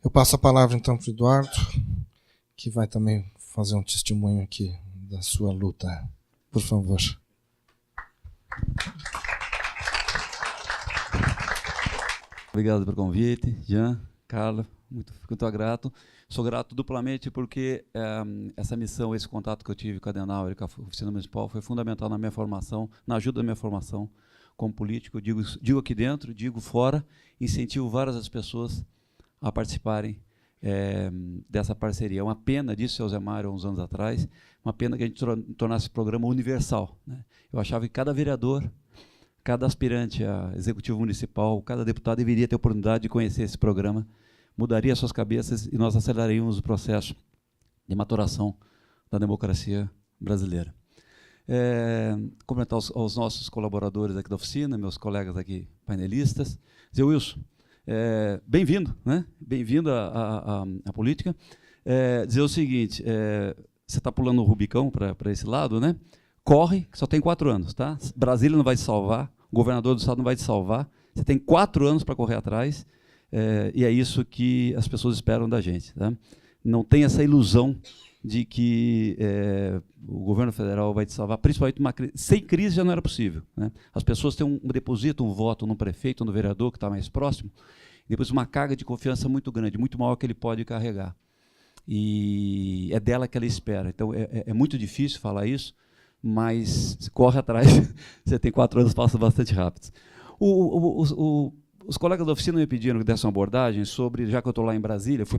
Eu passo a palavra então para o Eduardo, que vai também fazer um testemunho aqui da sua luta. Por favor. Obrigado pelo convite, Jean, Carla, muito grato. Sou grato duplamente porque essa missão, esse contato que eu tive com a Adenauer e com a Oficina Municipal foi fundamental na minha formação, na ajuda da minha formação como político. Eu digo aqui dentro, digo fora, incentivo várias das pessoas a participarem dessa parceria. É uma pena, disse o Zé Mário há uns anos atrás, uma pena que a gente tornasse esse programa universal, né? Eu achava que cada vereador, cada aspirante a executivo municipal, cada deputado deveria ter a oportunidade de conhecer esse programa, mudaria suas cabeças e nós aceleraríamos o processo de maturação da democracia brasileira. Cumprimentar aos nossos colaboradores aqui da oficina, meus colegas aqui painelistas. Dizer, Wilson, bem-vindo, né? Bem-vindo à política. Dizer o seguinte, você está pulando o Rubicão para esse lado, né? Corre, que só tem 4 anos, tá? Brasília não vai te salvar, o governador do estado não vai te salvar, você tem 4 anos para correr atrás, e é isso que as pessoas esperam da gente, tá? Não tem essa ilusão de que o governo federal vai te salvar, principalmente sem crise já não era possível, né? As pessoas depositam um voto no prefeito, no vereador que está mais próximo, e depois uma carga de confiança muito grande, muito maior que ele pode carregar. E é dela que ela espera. Então é muito difícil falar isso, mas corre atrás, você tem 4 anos, passa bastante rápido. Os colegas da oficina me pediram que desse uma abordagem sobre, já que eu estou lá em Brasília, fui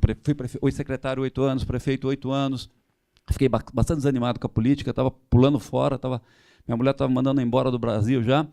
secretário 8 anos, prefeito 8 anos, fiquei bastante desanimado com a política, estava pulando fora, minha mulher estava mandando embora do Brasil já,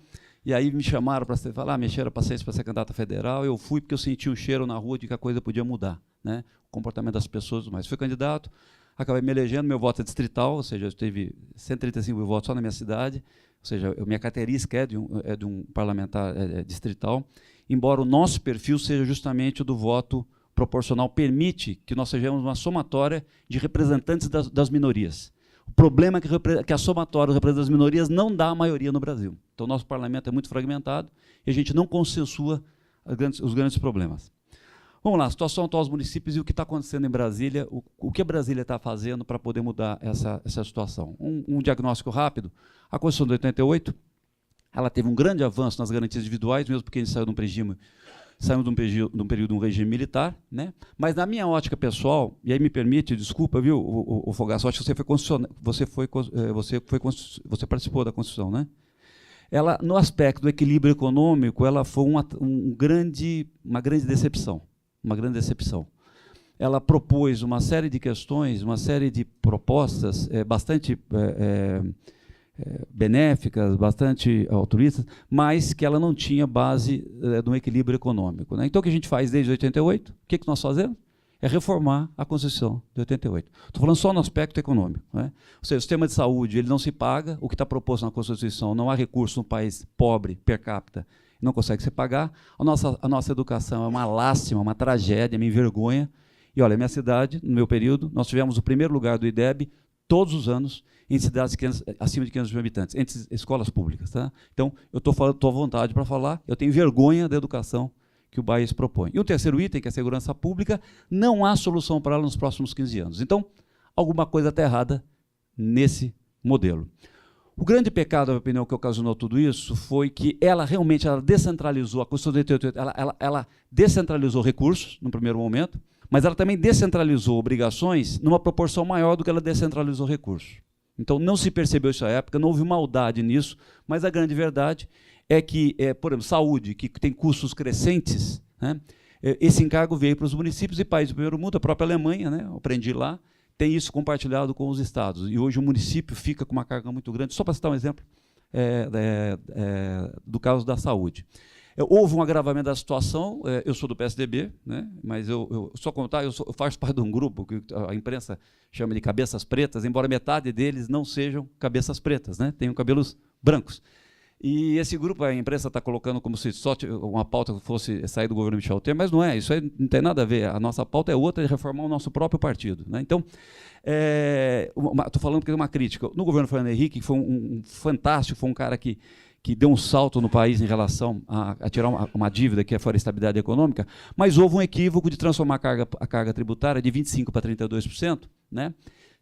e aí me chamaram para falar, me encheram a paciência para ser candidato a federal, eu fui porque eu senti um cheiro na rua de que a coisa podia mudar, né? O comportamento das pessoas, mas fui candidato, acabei me elegendo, meu voto é distrital, ou seja, eu tive 135 mil votos só na minha cidade, ou seja, minha característica é de um parlamentar distrital, embora o nosso perfil seja justamente o do voto proporcional, permite que nós sejamos uma somatória de representantes das minorias. O problema é que a somatória dos representantes das minorias não dá a maioria no Brasil. Então, o nosso parlamento é muito fragmentado e a gente não consensua os grandes problemas. Vamos lá, a situação atual dos municípios e o que está acontecendo em Brasília, o que a Brasília está fazendo para poder mudar essa situação. Um diagnóstico rápido, a Constituição de 88, ela teve um grande avanço nas garantias individuais, mesmo porque a gente saiu de um período de um regime militar, né? Mas na minha ótica pessoal, e aí me permite, desculpa, viu, o Fogaça, acho que você participou da Constituição, né? Ela, no aspecto do equilíbrio econômico, ela foi uma grande decepção. Uma grande decepção. Ela propôs uma série de questões, uma série de propostas bastante benéficas, bastante altruístas, mas que ela não tinha base de um equilíbrio econômico, né? Então, o que a gente faz desde 88? O que nós fazemos? É reformar a Constituição de 88. Estou falando só no aspecto econômico, né? Ou seja, o sistema de saúde ele não se paga, o que está proposto na Constituição, não há recurso no país pobre, per capita, não consegue se pagar. A nossa educação é uma lástima, uma tragédia, me envergonha. E olha, minha cidade, no meu período, nós tivemos o primeiro lugar do IDEB todos os anos em cidades acima de 500 mil habitantes, entre escolas públicas, tá? Então, eu estou à vontade para falar, eu tenho vergonha da educação que o país propõe. E o terceiro item, que é a segurança pública, não há solução para ela nos próximos 15 anos. Então, alguma coisa está errada nesse modelo. O grande pecado, na minha opinião, que ocasionou tudo isso foi que ela realmente descentralizou, a Constituição de 88, ela descentralizou recursos, no primeiro momento, mas ela também descentralizou obrigações numa proporção maior do que ela descentralizou recursos. Então, não se percebeu isso à época, não houve maldade nisso, mas a grande verdade é que, por exemplo, saúde, que tem custos crescentes, né, esse encargo veio para os municípios e países do primeiro mundo, a própria Alemanha, né, eu aprendi lá, tem isso compartilhado com os estados. E hoje o município fica com uma carga muito grande. Só para citar um exemplo do caso da saúde. Houve um agravamento da situação, eu sou do PSDB, né, mas eu só contar, eu faço parte de um grupo que a imprensa chama de cabeças pretas, embora metade deles não sejam cabeças pretas, né, tenham cabelos brancos. E esse grupo, a imprensa está colocando como se só uma pauta fosse sair do governo Michel Temer, mas não é, isso aí não tem nada a ver. A nossa pauta é outra, de reformar o nosso próprio partido, né? Então, estou falando porque é uma crítica. No governo Fernando Henrique, que foi um fantástico, foi um cara que que deu um salto no país em relação a tirar uma dívida que é fora a estabilidade econômica, mas houve um equívoco de transformar a carga tributária de 25% para 32%, né?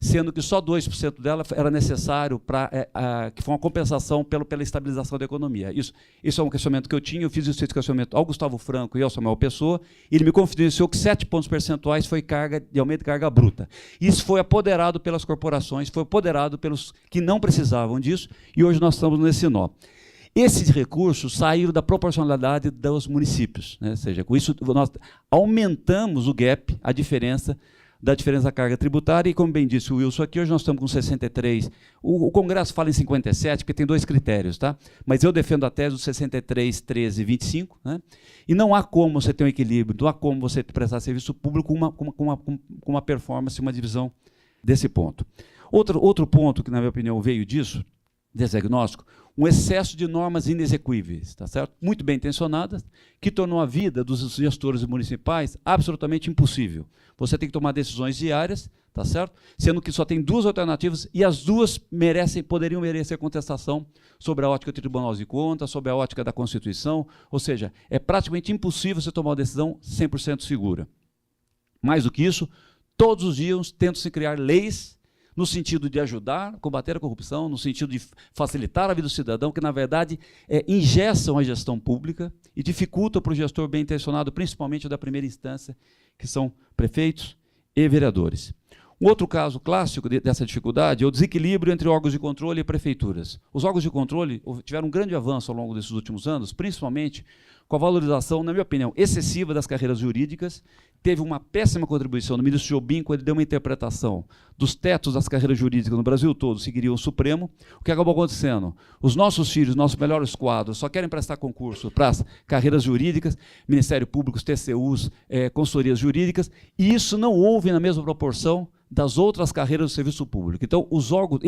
Sendo que só 2% dela era necessário para que foi uma compensação pela estabilização da economia. Isso é um questionamento que eu tinha, eu fiz esse questionamento ao Gustavo Franco e ao Samuel Pessoa, e ele me confidenciou que 7 pontos percentuais foi carga de aumento de carga bruta. Isso foi apoderado pelas corporações, foi apoderado pelos que não precisavam disso, e hoje nós estamos nesse nó. Esses recursos saíram da proporcionalidade dos municípios, né? Ou seja, com isso nós aumentamos o gap, a diferença da carga tributária, e como bem disse o Wilson aqui, hoje nós estamos com 63, o Congresso fala em 57, porque tem 2 critérios, tá? Mas eu defendo a tese dos 63, 13 e 25, né? E não há como você ter um equilíbrio, não há como você prestar serviço público com uma performance, uma divisão desse ponto. Outro ponto que, na minha opinião, veio disso, desse diagnóstico, um excesso de normas inexequíveis, tá certo? Muito bem intencionadas, que tornou a vida dos gestores municipais absolutamente impossível. Você tem que tomar decisões diárias, tá certo? Sendo que só tem 2 alternativas e as 2 poderiam merecer contestação sobre a ótica do Tribunal de Contas, sobre a ótica da Constituição, ou seja, é praticamente impossível você tomar uma decisão 100% segura. Mais do que isso, todos os dias tentam-se criar leis no sentido de ajudar a combater a corrupção, no sentido de facilitar a vida do cidadão, que, na verdade, engessam a gestão pública e dificultam para o gestor bem intencionado, principalmente da primeira instância, que são prefeitos e vereadores. Um outro caso clássico dessa dificuldade é o desequilíbrio entre órgãos de controle e prefeituras. Os órgãos de controle tiveram um grande avanço ao longo desses últimos anos, principalmente com a valorização, na minha opinião, excessiva das carreiras jurídicas. Teve uma péssima contribuição do ministro Jobim, quando ele deu uma interpretação dos tetos das carreiras jurídicas no Brasil todo, seguiriam o Supremo. O que acabou acontecendo? Os nossos filhos, nossos melhores quadros, só querem prestar concurso para as carreiras jurídicas, Ministério Público, TCUs, consultorias jurídicas, e isso não houve na mesma proporção das outras carreiras do serviço público. Então, os órgãos...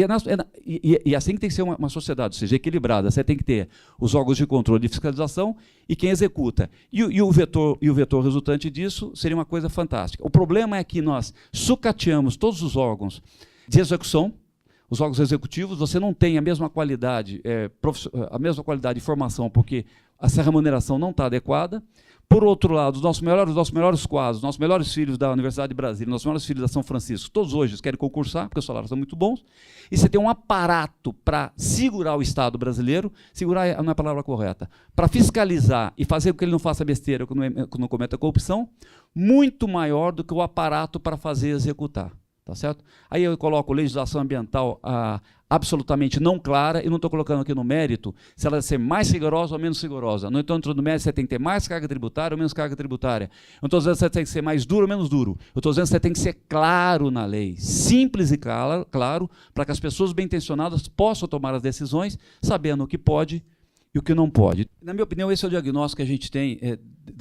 E assim que tem que ser uma sociedade, ou seja, equilibrada. Você tem que ter os órgãos de controle e fiscalização e quem executa. E o vetor resultante disso seria uma coisa fantástica. O problema é que nós sucateamos todos os órgãos de execução, os órgãos executivos, você não tem a mesma qualidade, de formação, porque essa remuneração não está adequada. Por outro lado, os nossos melhores quadros, nossos melhores filhos da Universidade de Brasília, nossos melhores filhos da São Francisco, todos hoje querem concursar, porque os salários são muito bons, e você tem um aparato para segurar o Estado brasileiro, segurar não é a palavra correta, para fiscalizar e fazer com que ele não faça besteira, que não cometa corrupção, muito maior do que o aparato para fazer executar. Tá certo? Aí eu coloco legislação ambiental absolutamente não clara, e não estou colocando aqui no mérito se ela deve ser mais rigorosa ou menos rigorosa. Não estou entrando no mérito se você tem que ter mais carga tributária ou menos carga tributária. Eu não estou dizendo se você tem que ser mais duro ou menos duro. Eu estou dizendo que você tem que ser claro na lei, simples e claro, para que as pessoas bem intencionadas possam tomar as decisões, sabendo o que pode e o que não pode. Na minha opinião, esse é o diagnóstico que a gente tem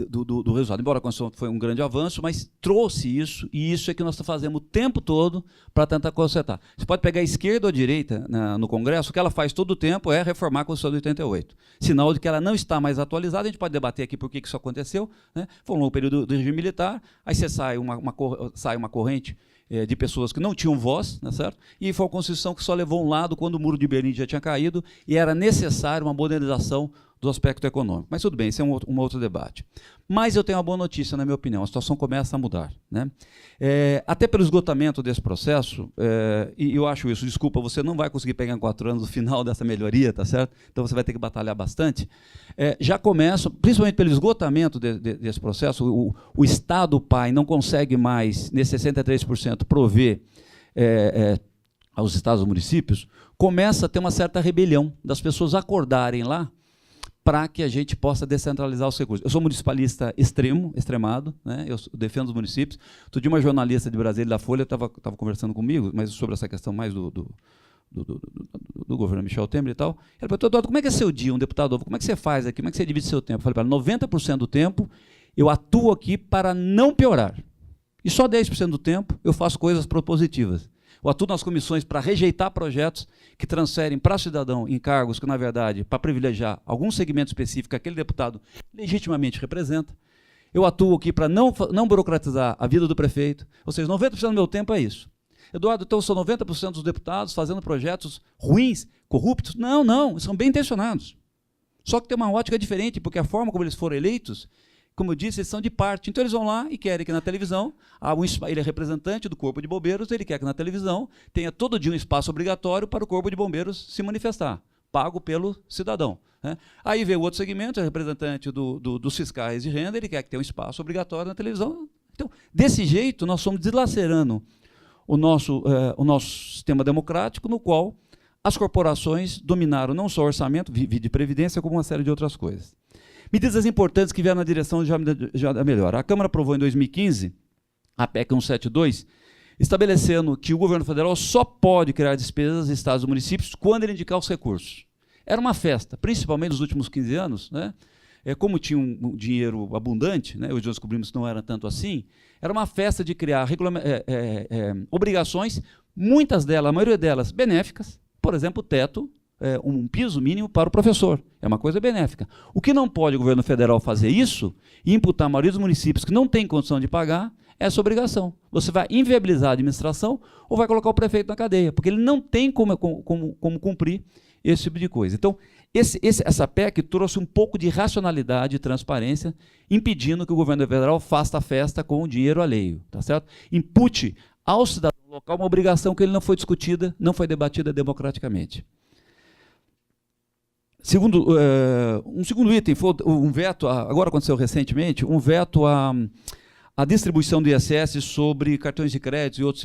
do resultado. Embora a Constituição foi um grande avanço, mas trouxe isso, e isso é que nós fazemos o tempo todo para tentar consertar. Você pode pegar a esquerda ou a direita no Congresso, o que ela faz todo o tempo é reformar a Constituição de 88. Sinal de que ela não está mais atualizada. A gente pode debater aqui por que isso aconteceu, né? Foi um longo período do regime militar, aí você sai uma corrente de pessoas que não tinham voz, né, certo? E foi uma Constituição que só levou um lado quando o Muro de Berlim já tinha caído e era necessário uma modernização do aspecto econômico. Mas tudo bem, esse é um outro debate. Mas eu tenho uma boa notícia, na minha opinião, a situação começa a mudar, né? Até pelo esgotamento desse processo, e eu acho isso, desculpa, você não vai conseguir pegar em 4 anos o final dessa melhoria, tá certo? Então você vai ter que batalhar bastante. Já começa, principalmente pelo esgotamento desse processo, o Estado pai não consegue mais, nesses 63%, prover aos estados e municípios, começa a ter uma certa rebelião das pessoas acordarem lá para que a gente possa descentralizar os recursos. Eu sou municipalista extremado, né? Eu defendo os municípios. Outro dia uma jornalista de Brasília, da Folha, estava conversando comigo, mas sobre essa questão mais do governo Michel Temer e tal. Ela perguntou: Eduardo, como é que é seu dia, um deputado novo? Como é que você faz aqui? Como é que você divide seu tempo? Eu falei para ela: 90% do tempo eu atuo aqui para não piorar. E só 10% do tempo eu faço coisas propositivas. Eu atuo nas comissões para rejeitar projetos que transferem para o cidadão encargos que, na verdade, para privilegiar algum segmento específico que aquele deputado legitimamente representa. Eu atuo aqui para não burocratizar a vida do prefeito. Ou seja, 90% do meu tempo é isso. Eduardo, então são 90% dos deputados fazendo projetos ruins, corruptos? Não, são bem intencionados. Só que tem uma ótica diferente, porque a forma como eles foram eleitos, como eu disse, eles são de parte. Então eles vão lá e querem que na televisão, ele é representante do Corpo de Bombeiros, ele quer que na televisão tenha todo dia um espaço obrigatório para o Corpo de Bombeiros se manifestar, pago pelo cidadão. Né? Aí vem o outro segmento, é representante dos fiscais de renda, ele quer que tenha um espaço obrigatório na televisão. Então, desse jeito, nós estamos deslacerando o nosso sistema democrático, no qual as corporações dominaram não só o orçamento, de previdência, como uma série de outras coisas. Medidas importantes que vieram na direção já da melhora. A Câmara aprovou em 2015 a PEC 172, estabelecendo que o governo federal só pode criar despesas de estados e municípios quando ele indicar os recursos. Era uma festa, principalmente nos últimos 15 anos, né? Como tinha um dinheiro abundante, né? Hoje nós descobrimos que não era tanto assim, era uma festa de criar obrigações, muitas delas, a maioria delas, benéficas, por exemplo, o teto, um piso mínimo para o professor, é uma coisa benéfica. O que não pode o governo federal fazer isso, e imputar a maioria dos municípios que não têm condição de pagar, é essa obrigação. Você vai inviabilizar a administração ou vai colocar o prefeito na cadeia, porque ele não tem como cumprir esse tipo de coisa. Então, essa PEC trouxe um pouco de racionalidade e transparência, impedindo que o governo federal faça a festa com o dinheiro alheio, tá certo? Impute ao cidadão local uma obrigação que ele não foi discutida, não foi debatida democraticamente. Um segundo item foi um veto, agora aconteceu recentemente, um veto à distribuição do ISS sobre cartões de crédito e outros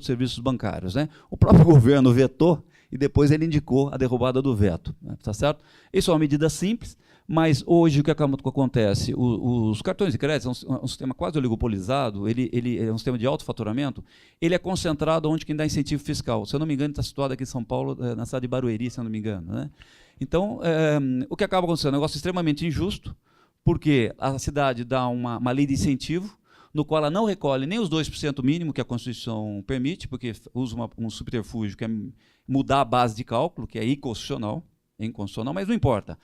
serviços bancários. Né? O próprio governo vetou e depois ele indicou a derrubada do veto. Né? Tá certo? Isso é uma medida simples, mas hoje o que acontece? Os cartões de crédito são um sistema quase oligopolizado, ele é um sistema de alto faturamento, ele é concentrado onde quem dá incentivo fiscal. Se eu não me engano, está situado aqui em São Paulo, na cidade de Barueri, se eu não me engano. Né? Então, o que acaba acontecendo? É um negócio extremamente injusto, porque a cidade dá uma lei de incentivo, no qual ela não recolhe nem os 2% mínimo que a Constituição permite, porque usa um subterfúgio que é mudar a base de cálculo, que é inconstitucional, mas não importa.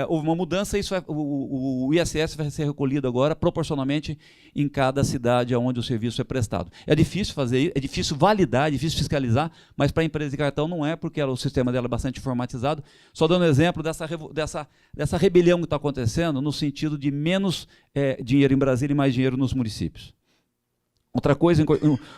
Houve uma mudança, o ISS vai ser recolhido agora proporcionalmente em cada cidade onde o serviço é prestado. É difícil fazer isso, é difícil validar, é difícil fiscalizar, mas para a empresa de cartão não é, porque o sistema dela é bastante informatizado. Só dando um exemplo dessa rebelião que está acontecendo no sentido de menos dinheiro em Brasília e mais dinheiro nos municípios. Outra coisa,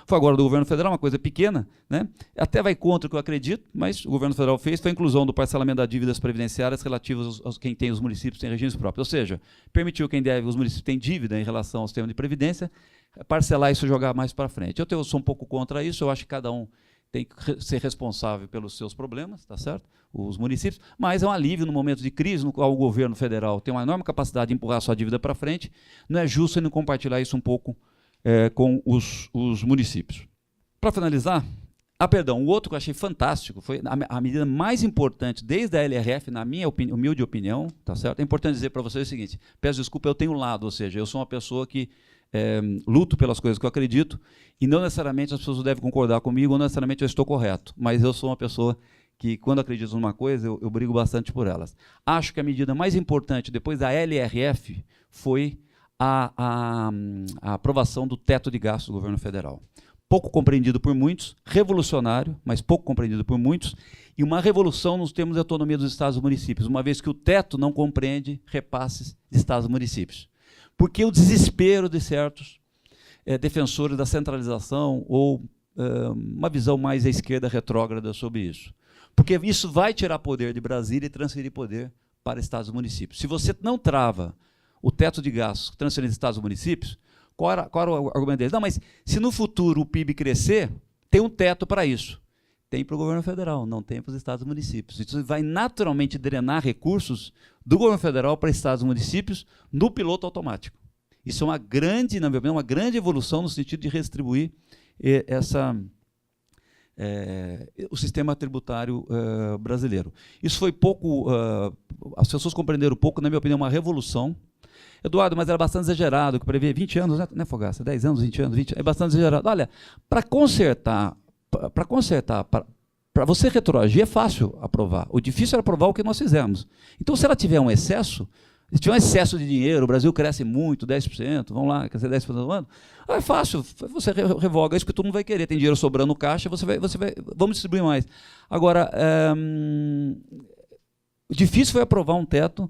foi agora do governo federal, uma coisa pequena, né? Até vai contra o que eu acredito, mas o governo federal fez, foi a inclusão do parcelamento das dívidas previdenciárias relativas aos quem tem os municípios têm regimes próprios. Ou seja, permitiu quem deve, os municípios têm dívida em relação ao sistema de previdência, parcelar isso e jogar mais para frente. Eu sou um pouco contra isso, eu acho que cada um tem que ser responsável pelos seus problemas, tá certo? Os municípios, mas é um alívio no momento de crise, no qual o governo federal tem uma enorme capacidade de empurrar sua dívida para frente, não é justo ele compartilhar isso um pouco com os municípios. Para finalizar, o outro que eu achei fantástico, foi a medida mais importante desde a LRF, na minha humilde opinião, tá certo? É importante dizer para vocês o seguinte, peço desculpa, eu tenho um lado, ou seja, eu sou uma pessoa que luto pelas coisas que eu acredito, e não necessariamente as pessoas devem concordar comigo, ou não necessariamente eu estou correto, mas eu sou uma pessoa que, quando acredito numa coisa, eu brigo bastante por elas. Acho que a medida mais importante, depois da LRF, foi a aprovação do teto de gastos do governo federal. Pouco compreendido por muitos, revolucionário, mas pouco compreendido por muitos, e uma revolução nos termos de autonomia dos estados e municípios, uma vez que o teto não compreende repasses de estados e municípios. Porque o desespero de certos defensores da centralização ou uma visão mais à esquerda retrógrada sobre isso. Porque isso vai tirar poder de Brasília e transferir poder para estados e municípios. Se você não trava o teto de gastos transferido de estados e municípios, qual era o argumento deles? Não, mas se no futuro o PIB crescer, tem um teto para isso. Tem para o governo federal, não tem para os estados e municípios. Isso vai naturalmente drenar recursos do governo federal para estados e municípios no piloto automático. Isso é uma grande, na minha opinião, uma grande evolução no sentido de redistribuir o sistema tributário brasileiro. Isso foi pouco, as pessoas compreenderam pouco, na minha opinião, uma revolução. Eduardo, mas era bastante exagerado, que prevê 20 anos, né, Fogaça? 10 anos, 20 anos, é bastante exagerado. Olha, para consertar, para você retroagir é fácil aprovar. O difícil era aprovar o que nós fizemos. Então, se ela tiver um excesso, se tiver um excesso de dinheiro, o Brasil cresce muito, 10%, vamos lá, crescer 10% no ano, é fácil, você revoga isso que todo mundo vai querer. Tem dinheiro sobrando no caixa, vamos distribuir mais. Agora, O difícil foi aprovar um teto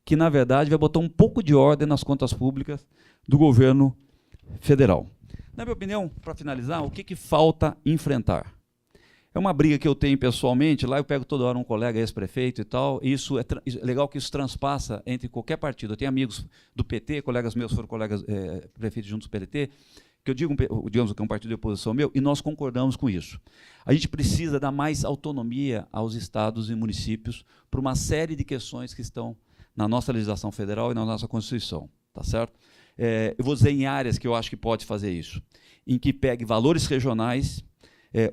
que, na verdade, vai botar um pouco de ordem nas contas públicas do governo federal. Na minha opinião, para finalizar, o que falta enfrentar? É uma briga que eu tenho pessoalmente, lá eu pego toda hora um colega ex-prefeito e tal, e isso é legal que isso transpassa entre qualquer partido. Eu tenho amigos do PT, colegas meus foram colegas prefeitos juntos do PDT, que eu digo, digamos que é um partido de oposição meu, e nós concordamos com isso. A gente precisa dar mais autonomia aos estados e municípios para uma série de questões que estão na nossa legislação federal e na nossa Constituição, tá certo? Eu vou dizer em áreas que eu acho que pode fazer isso, em que pegue valores regionais,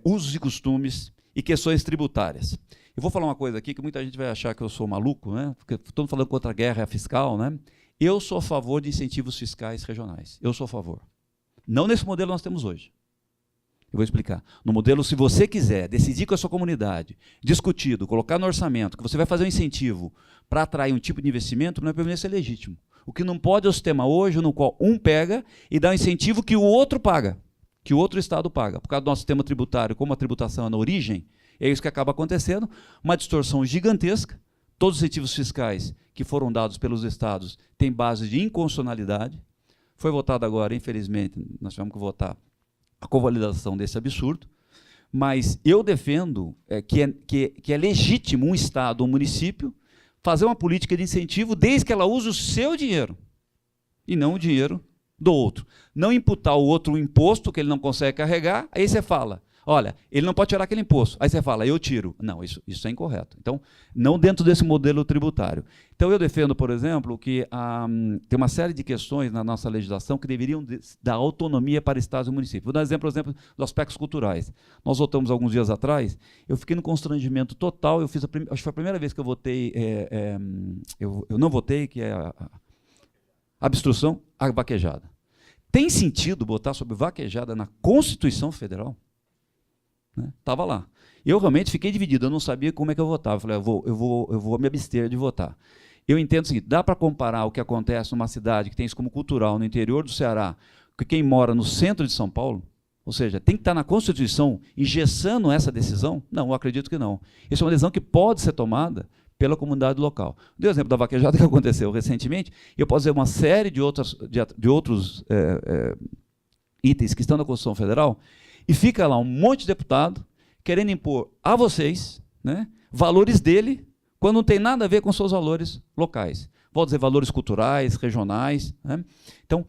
usos e costumes e questões tributárias. Eu vou falar uma coisa aqui que muita gente vai achar que eu sou maluco, né? Porque estou falando contra a guerra fiscal, né? Eu sou a favor de incentivos fiscais regionais. Eu sou a favor. Não nesse modelo que nós temos hoje. Eu vou explicar. No modelo, se você quiser decidir com a sua comunidade, discutido, colocar no orçamento, que você vai fazer um incentivo para atrair um tipo de investimento, não é para ser legítimo. O que não pode é o sistema hoje no qual um pega e dá um incentivo que o outro paga, que o outro estado paga. Por causa do nosso sistema tributário, como a tributação é na origem, é isso que acaba acontecendo, uma distorção gigantesca. Todos os incentivos fiscais que foram dados pelos estados têm base de inconstitucionalidade. Foi votado agora, infelizmente, nós tivemos que votar a convalidação desse absurdo, mas eu defendo que é legítimo um estado ou um município fazer uma política de incentivo desde que ela use o seu dinheiro e não o dinheiro do outro. Não imputar o outro um imposto que ele não consegue carregar, aí você fala, olha, ele não pode tirar aquele imposto. Aí você fala, eu tiro. Não, isso é incorreto. Então, não dentro desse modelo tributário. Então, eu defendo, por exemplo, que tem uma série de questões na nossa legislação que deveriam dar autonomia para estados e municípios. Vou dar exemplo dos aspectos culturais. Nós votamos alguns dias atrás, eu fiquei no constrangimento total, acho que foi a primeira vez que eu votei, eu não votei, que é a obstrução à vaquejada. Tem sentido botar sobre vaquejada na Constituição Federal? Estava lá. Eu realmente fiquei dividido, eu não sabia como é que eu votava. Eu falei, eu vou me abster de votar. Eu entendo o seguinte, dá para comparar o que acontece numa cidade que tem isso como cultural, no interior do Ceará, que quem mora no centro de São Paulo, ou seja, tem que estar na Constituição engessando essa decisão? Não, eu acredito que não. Isso é uma decisão que pode ser tomada pela comunidade local. Dei o exemplo da vaquejada que aconteceu recentemente, e eu posso dizer uma série de outros itens que estão na Constituição Federal, e fica lá um monte de deputado querendo impor a vocês, né, valores dele, quando não tem nada a ver com seus valores locais. Vou dizer valores culturais, regionais. Né? Então,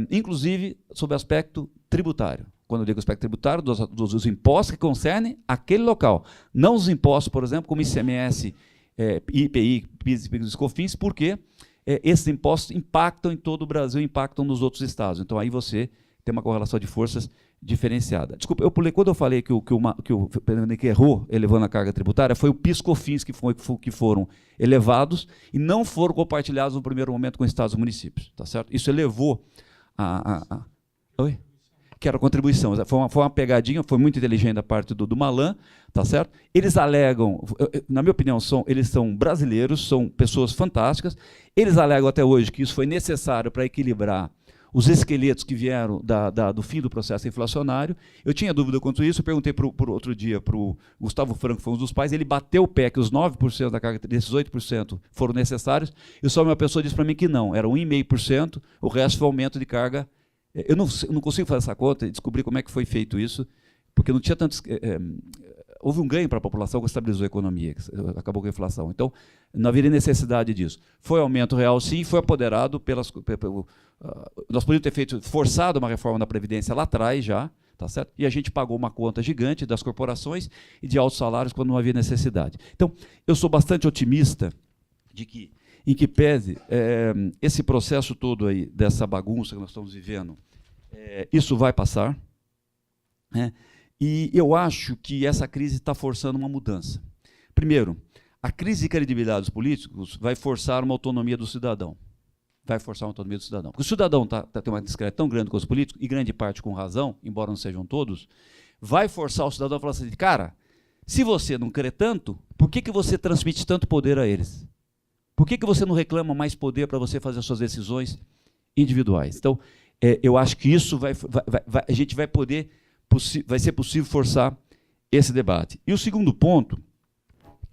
inclusive, sobre o aspecto tributário. Quando eu digo aspecto tributário, dos impostos que concernem aquele local. Não os impostos, por exemplo, como ICMS, IPI, PIS e COFINS, porque esses impostos impactam em todo o Brasil, impactam nos outros estados. Então, aí você tem uma correlação de forças diferenciada. Desculpa, eu pulei, quando eu falei que o Pernambuco errou elevando a carga tributária, foi o PIS e COFINS que foram elevados e não foram compartilhados no primeiro momento com estados e municípios. Tá certo? Isso elevou Oi? Que era a contribuição. Foi uma pegadinha, foi muito inteligente da parte do Malan, tá certo? Eles alegam, na minha opinião, eles são brasileiros, são pessoas fantásticas, eles alegam até hoje que isso foi necessário para equilibrar os esqueletos que vieram do fim do processo inflacionário. Eu tinha dúvida quanto a isso, eu perguntei por outro dia para o Gustavo Franco, que foi um dos pais, ele bateu o pé que os 9% da carga, desses 8% foram necessários, e só uma pessoa disse para mim que não, era 1,5%, o resto foi aumento de carga. Eu não consigo fazer essa conta e descobrir como é que foi feito isso, porque não tinha tantos... houve um ganho para a população que estabilizou a economia, acabou com a inflação. Então, não haveria necessidade disso. Foi aumento real, sim, foi apoderado nós podíamos ter forçado uma reforma da Previdência lá atrás já, tá certo? E a gente pagou uma conta gigante das corporações e de altos salários quando não havia necessidade. Então, eu sou bastante otimista de que, em que pese esse processo todo aí, dessa bagunça que nós estamos vivendo, isso vai passar, né? E eu acho que essa crise está forçando uma mudança. Primeiro, a crise de credibilidade dos políticos vai forçar uma autonomia do cidadão. Vai forçar uma autonomia do cidadão. Porque o cidadão tem uma discreta tão grande com os políticos, e grande parte com razão, embora não sejam todos, vai forçar o cidadão a falar assim, cara, se você não crê tanto, por que você transmite tanto poder a eles? Por que você não reclama mais poder para você fazer as suas decisões individuais? Então, eu acho que isso a gente vai poder... vai ser possível forçar esse debate. E o segundo ponto,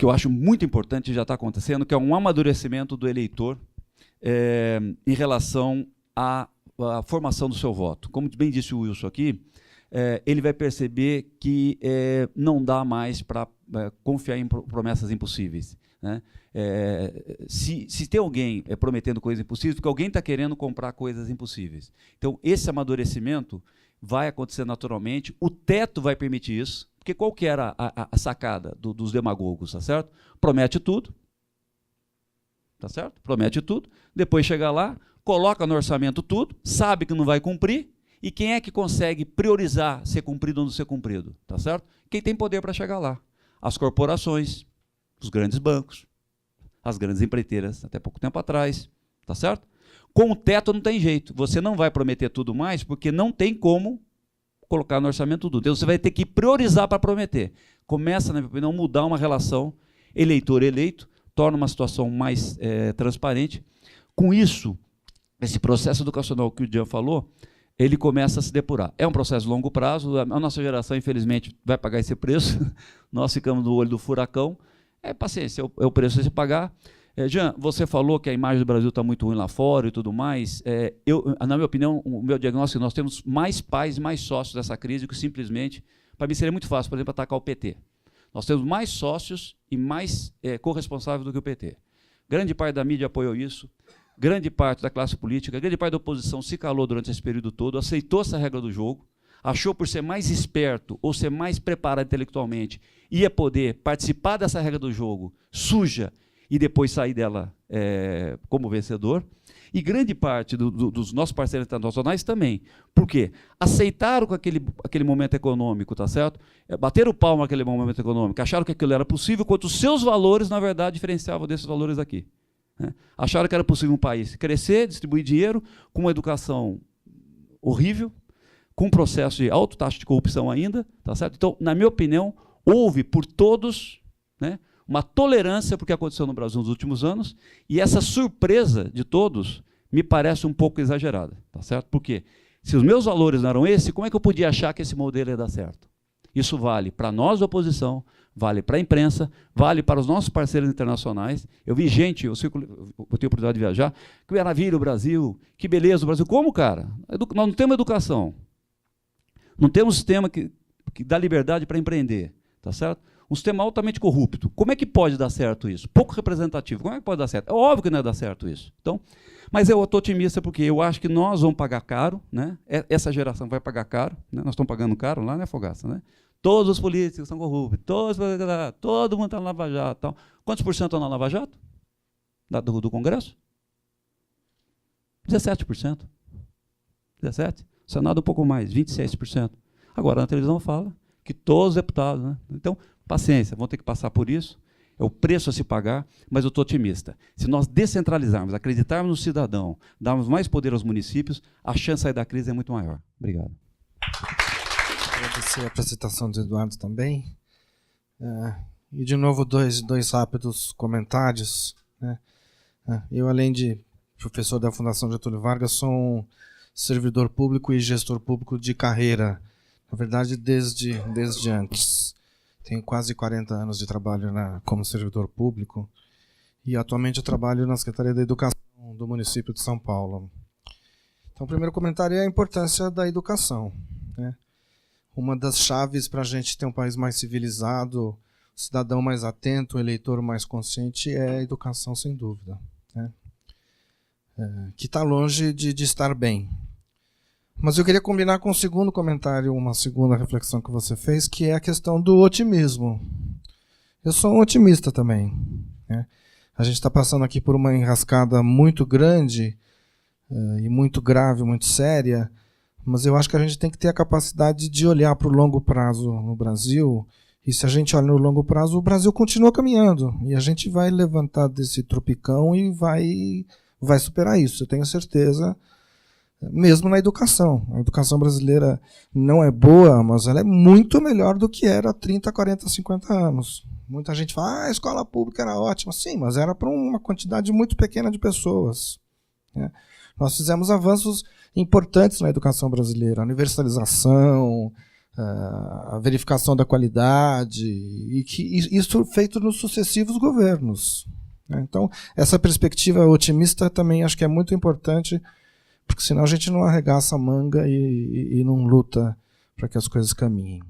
que eu acho muito importante e já está acontecendo, que é um amadurecimento do eleitor em relação à formação do seu voto. Como bem disse o Wilson aqui, ele vai perceber que não dá mais para confiar em promessas impossíveis, né? Se tem alguém prometendo coisas impossíveis, porque alguém está querendo comprar coisas impossíveis. Então, esse amadurecimento vai acontecer naturalmente, o teto vai permitir isso, porque qual que era a sacada dos demagogos, tá certo? Promete tudo, tá certo? Promete tudo, depois chega lá, coloca no orçamento tudo, sabe que não vai cumprir, e quem é que consegue priorizar ser cumprido ou não ser cumprido? Tá certo? Quem tem poder para chegar lá? As corporações, os grandes bancos, as grandes empreiteiras, até pouco tempo atrás. Tá certo? Com o teto não tem jeito. Você não vai prometer tudo mais, porque não tem como colocar no orçamento tudo. Então você vai ter que priorizar para prometer. Começa, na minha opinião, a mudar uma relação eleitor-eleito, torna uma situação mais transparente. Com isso, esse processo educacional que o Jean falou, ele começa a se depurar. É um processo de longo prazo, a nossa geração, infelizmente, vai pagar esse preço, nós ficamos no olho do furacão, paciência, é o preço a se pagar. Jean, você falou que a imagem do Brasil está muito ruim lá fora e tudo mais. Na minha opinião, o meu diagnóstico, nós temos mais pais, mais sócios dessa crise que simplesmente, para mim seria muito fácil, por exemplo, atacar o PT. Nós temos mais sócios e mais corresponsáveis do que o PT. Grande parte da mídia apoiou isso, grande parte da classe política, grande parte da oposição se calou durante esse período todo, aceitou essa regra do jogo, achou por ser mais esperto ou ser mais preparado intelectualmente, ia poder participar dessa regra do jogo suja e depois sair dela como vencedor. E grande parte dos nossos parceiros internacionais também. Por quê? Aceitaram com aquele momento econômico, tá certo? Bateram o palmo naquele momento econômico, acharam que aquilo era possível, enquanto os seus valores, na verdade, diferenciavam desses valores aqui. Acharam que era possível um país crescer, distribuir dinheiro, com uma educação horrível, com um processo de alta taxa de corrupção ainda, tá certo? Então, na minha opinião, houve por todos, né, uma tolerância para o que aconteceu no Brasil nos últimos anos, e essa surpresa de todos me parece um pouco exagerada, tá certo? Porque se os meus valores não eram esses, como é que eu podia achar que esse modelo ia dar certo? Isso vale para nós da oposição, vale para a imprensa, vale para os nossos parceiros internacionais. Eu vi gente, eu tenho a oportunidade de viajar, que maravilha o Brasil, que beleza o Brasil. Como, cara? Nós não temos educação, não temos um sistema que dá liberdade para empreender, tá certo? Um sistema altamente corrupto. Como é que pode dar certo isso? Pouco representativo. Como é que pode dar certo? É óbvio que não ia dar certo isso. Então, mas eu estou otimista porque eu acho que nós vamos pagar caro, né? Essa geração vai pagar caro, né? Nós estamos pagando caro lá, né, Fogaça? Né? Todos os políticos são corruptos, todo mundo está na Lava Jato. Tal. Quantos por cento estão na Lava Jato? Do Congresso? 17%. 17%. Senado um pouco mais, 26%. Agora, na televisão fala que todos os deputados, né? Então, paciência, vão ter que passar por isso, é o preço a se pagar, mas eu estou otimista. Se nós descentralizarmos, acreditarmos no cidadão, darmos mais poder aos municípios, a chance de sair da crise é muito maior. Obrigado. Agradecer a apresentação do Eduardo também. E, de novo, dois rápidos comentários. Né? Eu, além de professor da Fundação Getúlio Vargas, sou um servidor público e gestor público de carreira. Na verdade, desde antes. Tenho quase 40 anos de trabalho como servidor público e atualmente eu trabalho na Secretaria da Educação do município de São Paulo. Então, o primeiro comentário é a importância da educação. Né? Uma das chaves para a gente ter um país mais civilizado, cidadão mais atento, eleitor mais consciente, é a educação, sem dúvida. Né? Que está longe de estar bem. Mas eu queria combinar com um segundo comentário, uma segunda reflexão que você fez, que é a questão do otimismo. Eu sou um otimista também. Né? A gente está passando aqui por uma enrascada muito grande e muito grave, muito séria, mas eu acho que a gente tem que ter a capacidade de olhar para o longo prazo no Brasil, e se a gente olha no longo prazo, o Brasil continua caminhando, e a gente vai levantar desse tropicão e vai superar isso, eu tenho certeza. Mesmo na educação. A educação brasileira não é boa, mas ela é muito melhor do que era há 30, 40, 50 anos. Muita gente fala, a escola pública era ótima. Sim, mas era para uma quantidade muito pequena de pessoas. Né? Nós fizemos avanços importantes na educação brasileira. A universalização, a verificação da qualidade, e que isso feito nos sucessivos governos. Então, essa perspectiva otimista também acho que é muito importante, porque senão a gente não arregaça a manga e não luta para que as coisas caminhem.